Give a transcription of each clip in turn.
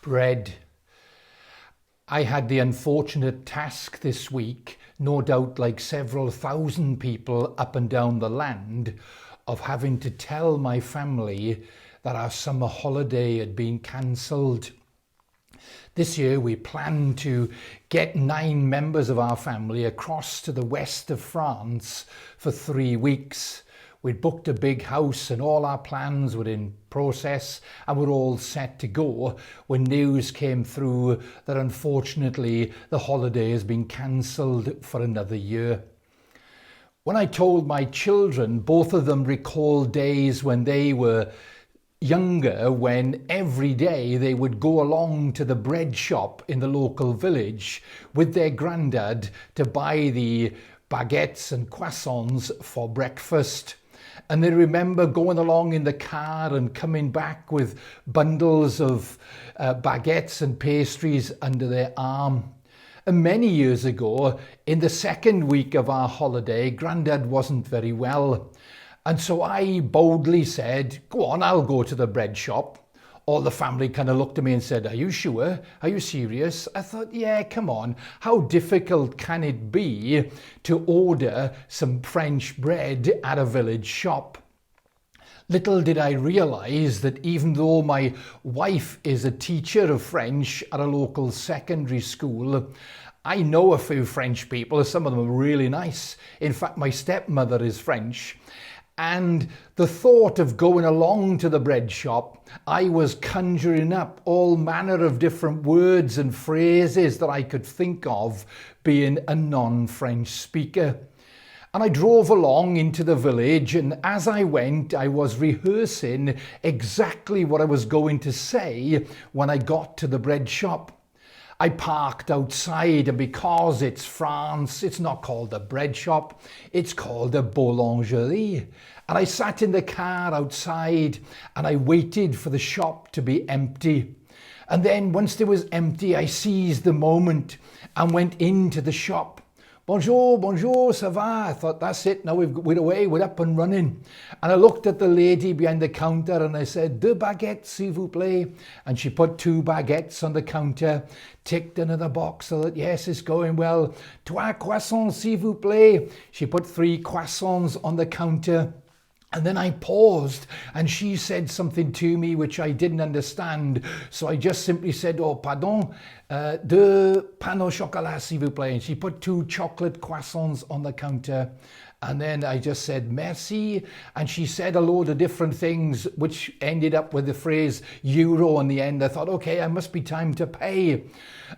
Bread. I had the unfortunate task this week, no doubt like several thousand people up and down the land, of having to tell my family that our summer holiday had been cancelled. This year we planned to get 9 members of our family across to the west of France for 3 weeks. We'd booked a big house and all our plans were in process and were all set to go when news came through that unfortunately the holiday has been cancelled for another year. When I told my children, both of them recalled days when they were younger, when every day they would go along to the bread shop in the local village with their granddad to buy the baguettes and croissants for breakfast. And they remember going along in the car and coming back with bundles of baguettes and pastries under their arm. And many years ago, in the second week of our holiday, Grandad wasn't very well. And so I boldly said, go on, I'll go to the bread shop. All the family kind of looked at me and said, are you sure? Are you serious? I thought, yeah, come on. How difficult can it be to order some French bread at a village shop? Little did I realise that even though my wife is a teacher of French at a local secondary school, I know a few French people. Some of them are really nice. In fact, my stepmother is French. And the thought of going along to the bread shop, I was conjuring up all manner of different words and phrases that I could think of being a non-French speaker. And I drove along into the village, and as I went, I was rehearsing exactly what I was going to say when I got to the bread shop. I parked outside, and because it's France, it's not called a bread shop, it's called a boulangerie. And I sat in the car outside and I waited for the shop to be empty. And then once it was empty, I seized the moment and went into the shop. Bonjour, bonjour, ça va? I thought, that's it, now we're away, we're up and running. And I looked at the lady behind the counter and I said, 2 baguettes, s'il vous plaît. And she put 2 baguettes on the counter, ticked another box so that, yes, it's going well. 3 croissants, s'il vous plaît. She put 3 croissants on the counter. And then I paused and she said something to me which I didn't understand. So I just simply said, oh, pardon, 2 pain au chocolat, s'il vous plaît. And she put 2 chocolate croissants on the counter. And then I just said, merci. And she said a load of different things, which ended up with the phrase euro in the end. I thought, okay, I must be time to pay.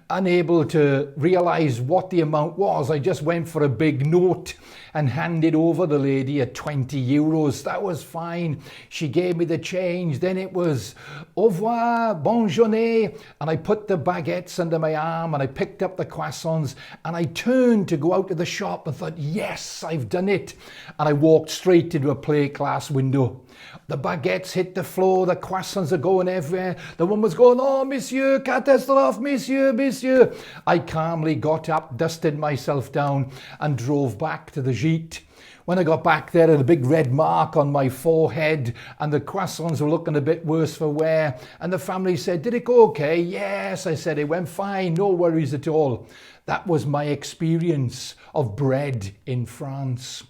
Unable to realize what the amount was, I just went for a big note and handed over the lady at 20 euros. That was fine. She gave me the change. Then it was au revoir, bonne journée. And I put the baguettes under my arm and I picked up the croissants and I turned to go out of the shop and thought, yes, I've done it. And I walked straight into a plate glass window. The baguettes hit the floor, the croissants are going everywhere. The one was going, oh, monsieur, catastrophe, monsieur, monsieur. I calmly got up, dusted myself down and drove back to the gîte. When I got back there, I had a big red mark on my forehead and the croissants were looking a bit worse for wear. And the family said, did it go okay? Yes, I said, it went fine, no worries at all. That was my experience of bread in France.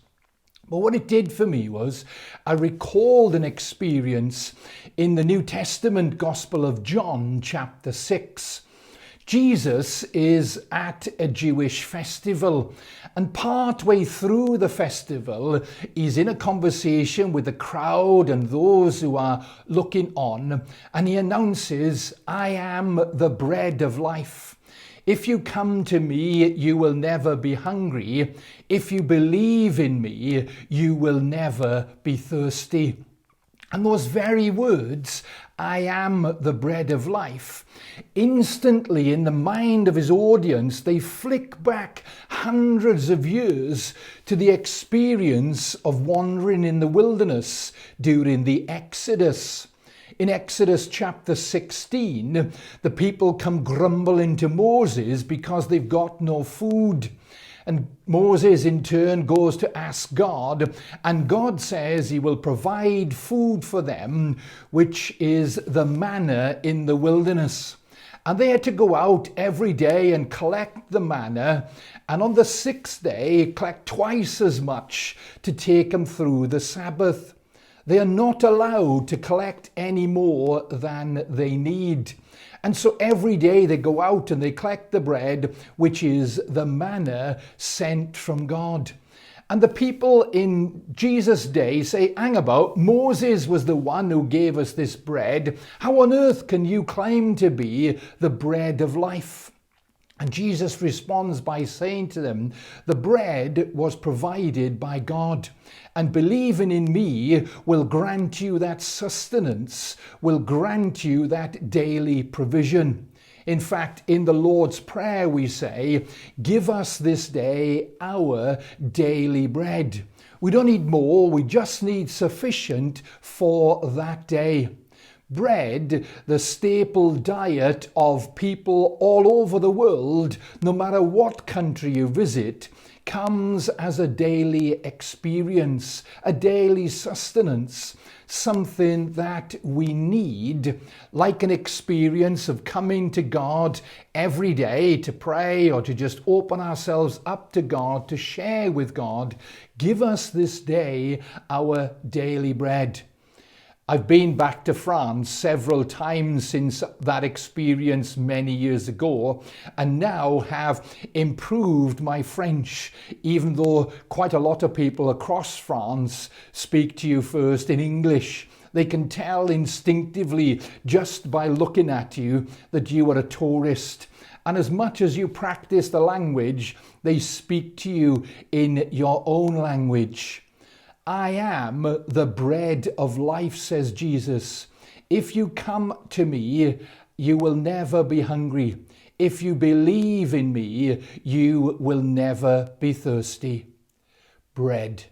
But what it did for me was I recalled an experience in the New Testament Gospel of John, chapter 6. Jesus is at a Jewish festival, and partway through the festival, he's in a conversation with the crowd and those who are looking on, and he announces, I am the bread of life. If you come to me, you will never be hungry. If you believe in me, you will never be thirsty. And those very words, I am the bread of life, instantly in the mind of his audience, they flick back hundreds of years to the experience of wandering in the wilderness during the Exodus. In Exodus chapter 16, the people come grumbling to Moses because they've got no food. And Moses in turn goes to ask God, and God says he will provide food for them, which is the manna in the wilderness. And they had to go out every day and collect the manna, and on the sixth day collect twice as much to take them through the Sabbath. They are not allowed to collect any more than they need. And so every day they go out and they collect the bread, which is the manna sent from God. And the people in Jesus' day say, hang about, Moses was the one who gave us this bread. How on earth can you claim to be the bread of life? And Jesus responds by saying to them, the bread was provided by God, and believing in me will grant you that sustenance, will grant you that daily provision. In fact, in the Lord's Prayer we say, give us this day our daily bread. We don't need more, we just need sufficient for that day. Bread, the staple diet of people all over the world, no matter what country you visit, comes as a daily experience, a daily sustenance, something that we need, like an experience of coming to God every day to pray or to just open ourselves up to God, to share with God. Give us this day our daily bread. I've been back to France several times since that experience many years ago, and now have improved my French, even though quite a lot of people across France speak to you first in English. They can tell instinctively just by looking at you that you are a tourist. And as much as you practice the language, they speak to you in your own language. I am the bread of life, says Jesus. If you come to me, you will never be hungry. If you believe in me, you will never be thirsty. Bread.